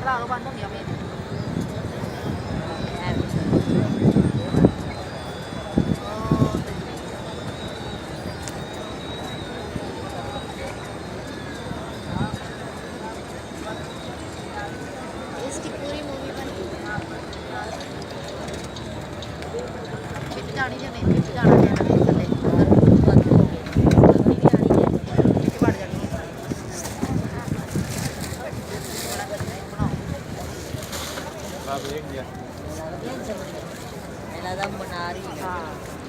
ਭਰਾ ਨੂੰ ਬੰਦ ਹੋ ਗਿਆ ਮੇਰੇ इसकी पूरी मूवी बनी ਵਿੱਚ ਜਾਣੀ ਜਾਂ ਨਹੀਂ ਵਿੱਚ ਜਾਣਾ ਚਾਹੀਦਾ ਨਹੀਂ ਥੱਲੇ बंद हो गई जल्दी नहीं आ रही है ਵਿੱਚ ਵੜ ਜਾਣੀ ਹੈ ਬੜਾ ਵਧੀਆ ਬਣਾਓ ਆ ਵੇਖ ਗਿਆ ये जब मेला दा मना रही है ਹਾਂ